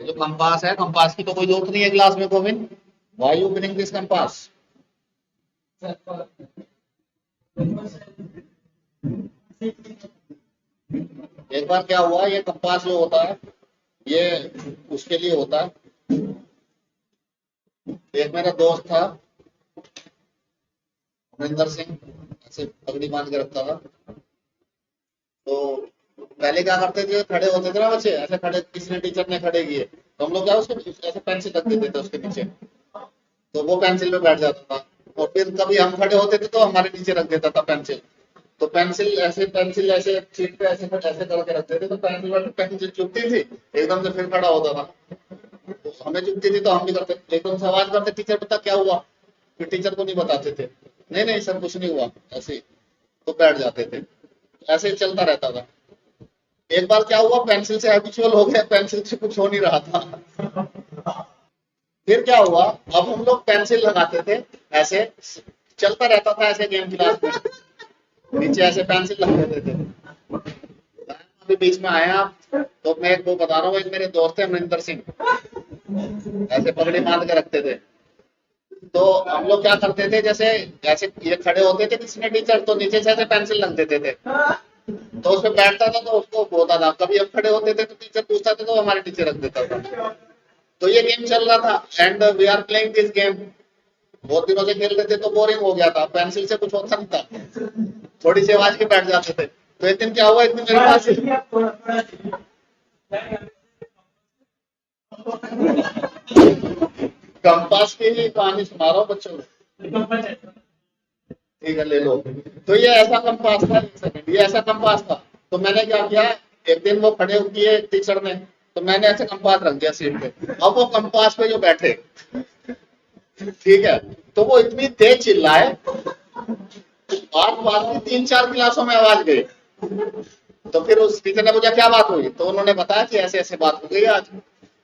जो कंपास है, कंपास की तो कोई जरूरत नहीं है क्लास में Govind. Why you bring this compass? एक बार क्या हुआ, ये कंपास जो होता है ये उसके लिए होता है। एक मेरा दोस्त था मनिंदर सिंह, ऐसे पगड़ी बांध के रखता था। तो पहले क्या करते थे, खड़े होते थे ना बच्चे, ऐसे खड़े, किसी ने टीचर ने खड़े किए तो हम लोग क्या उसको ऐसे पेंसिल रख देते थे उसके नीचे, तो वो पेंसिल पे बैठ जाता था। और फिर कभी हम खड़े होते थे तो हमारे नीचे रख देता था पेंसिल। तो पेंसिल ऐसे सीट पे ऐसे ऐसे करके रखते थे, तो पेंसिल चुभती थी एकदम से, फिर खड़ा होता था। तो हमें चुभती थी तो हम भी करते, एकदम से आवाज करते, टीचर पता क्या हुआ? फिर टीचर को नहीं बताते थे, नहीं नहीं सर कुछ नहीं हुआ, ऐसे ही। तो बैठ जाते थे, ऐसे ही चलता रहता था। एक बार क्या हुआ, पेंसिल से हैबिचुअल हो गया, पेंसिल से कुछ हो नहीं रहा था। फिर क्या हुआ, अब हम लोग पेंसिल लगाते थे, ऐसे चलता रहता था ऐसे गेम क्लास में, नीचे ऐसे पेंसिल लगा देते थे। अभी बीच में आए आप, तो मैं वो बता रहा हूँ, एक मेरे दोस्त है मनिंदर सिंह, ऐसे पगड़ी बांध के रखते थे। तो हम लोग क्या करते थे, जैसे ऐसे ये खड़े होते थे किसी ने टीचर, तो नीचे से ऐसे पेंसिल रख देते थे, तो उसमें बैठता था तो उसको होता था। कभी हम खड़े होते थे तो टीचर पूछता था तो हमारे नीचे रख देता था। तो ये गेम चल रहा था and we are playing this game. बहुत दिनों से खेल रहे थे तो बोरिंग हो गया था, पेंसिल से कुछ होता नहीं था, थोड़ी सी आवाज के बैठ जाते थे। तो एक दिन क्या हुआ, एक दिन मेरे पास कंपास की ही कहानी सुना रहा हूँ बच्चों को, ठीक है ले लो। तो ये ऐसा कंपास था, एक सेकंड, ये ऐसा कंपास था। तो मैंने क्या किया, एक दिन वो खड़े किए टीचर ने, तो मैंने ऐसे कंपास रख दिया सीट पे। अब वो कंपास पे जो बैठे, ठीक है, तो वो इतनी तेज चिल्लाए, बात बात की 3-4 क्लासों में आवाज गई। तो फिर उस टीचर ने पूछा क्या बात हुई, तो उन्होंने बताया कि ऐसे ऐसे बात हो गई आज,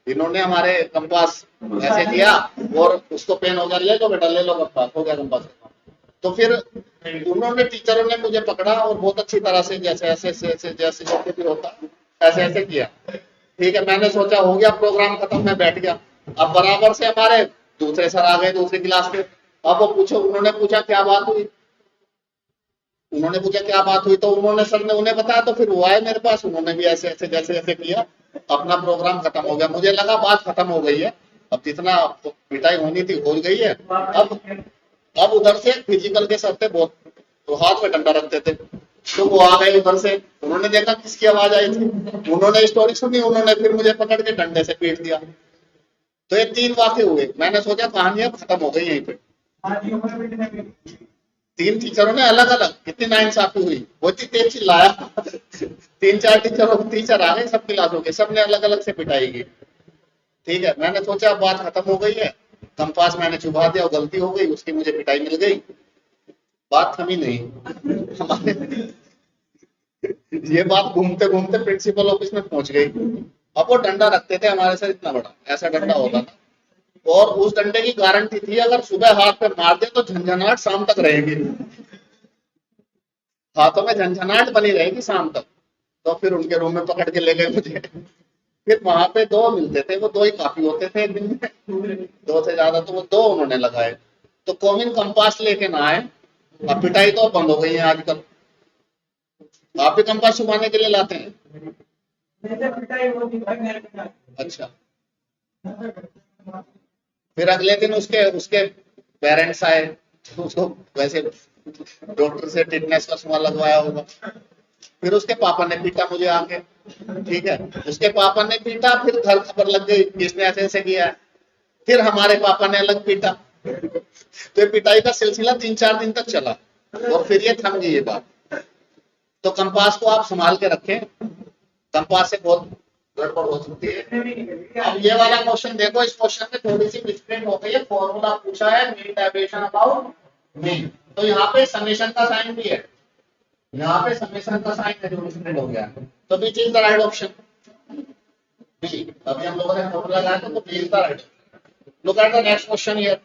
इन्होंने हमारे कंपास ऐसे किया और उसको पेन हो गया, ले लो बेटा ले लो कंपास, हो गया कंपास। तो फिर उन्होंने, टीचरों ने मुझे पकड़ा और बहुत अच्छी तरह से जैसे ऐसे ऐसे जैसे जैसे भी होता ऐसे ऐसे किया। ठीक है, मैंने सोचा हो गया प्रोग्राम खत्म, मैं बैठ गया। अब बराबर से हमारे दूसरे सर आ गए दूसरी क्लास में। अब वो पूछो, उन्होंने पूछा क्या बात हुई, तो उन्होंने, सर ने उन्हें बताया। तो फिर वो आए मेरे पास, उन्होंने भी ऐसे ऐसे जैसे ऐसे किया, अपना प्रोग्राम खत्म हो गया। मुझे लगा बात खत्म हो गई है, अब जितना पिटाई होनी थी हो गई है। अब उधर से फिजिकल के सर थे बहुत, तो हाथ में डंडा रखते थे, तो वो आ गए उधर से, उन्होंने देखा किसकी आवाज आई थी, उन्होंने स्टोरी सुनी, उन्होंने फिर मुझे पकड़ के डंडे से पीट दिया। तो ये 3 वाक्य हुए। मैंने सोचा कहानी अब खत्म हो गई यहीं पे। 3 टीचरों ने अलग अलग, कितनी नाइंसाफी हुई, वो इतनी तेज चिल्लाया 3-4 टीचर आ गए सब क्लासों के, सबने अलग अलग से पिटाई की। ठीक है, मैंने सोचा अब बात खत्म हो गई है, कंपास मैंने चुभा दिया, गलती हो गई, उसकी मुझे पिटाई मिल गई, बात थमी नहीं। ये बात घूमते घूमते प्रिंसिपल ऑफिस में पहुंच गई। अब वो डंडा रखते थे हमारे सर, इतना बड़ा ऐसा डंडा होता था, और उस डंडे की गारंटी थी अगर सुबह हाथ पे मार दे तो झंझनाहट शाम तक रहेगी, हाथों में झंझनाहट बनी रहेगी शाम तक। तो फिर उनके रूम में पकड़ के ले गए मुझे। फिर वहां पे 2 मिलते थे, वो 2 ही काफी होते थे एक दिन में, 2 से ज्यादा तो वो 2 उन्होंने लगाए। तो कोविन कंपास लेके ना आए, अब पिटाई तो बंद हो गई है आजकल। आप भी कंपास छुपाने के लिए लाते हैं? अच्छा, फिर अगले दिन उसके उसके पेरेंट्स आए, तो उसको वैसे डॉक्टर से टिटनेस का सुई लगवाया होगा। फिर उसके पापा ने पीटा मुझे आके, ठीक है, उसके पापा ने पीटा, फिर घर खबर लग गई किसने ऐसे ऐसे किया है। फिर हमारे पापा ने अलग पीटा। तो ये पिटाई का सिलसिला 3-4 दिन तक चला, और फिर ये थम गई ये बात। तो कंपास को आप संभाल के रखें, कंपास से बहुत गड़बड़ हो सकती है। अब ये वाला क्वेश्चन देखो, इस क्वेश्चन में थोड़ी सी मिस्टेक हो गई है, फॉर्मूला पूछा है मीन डेविएशन अबाउट मीन, तो यहाँ पे समेशन का साइन भी है, यहाँ पे समेशन का साइन है जो मिस्टेक हो गया, तो which is the right option? B. अभी हम लोगों ने फॉर्मूला लगाया था, तो B is the right. Look at the next question here.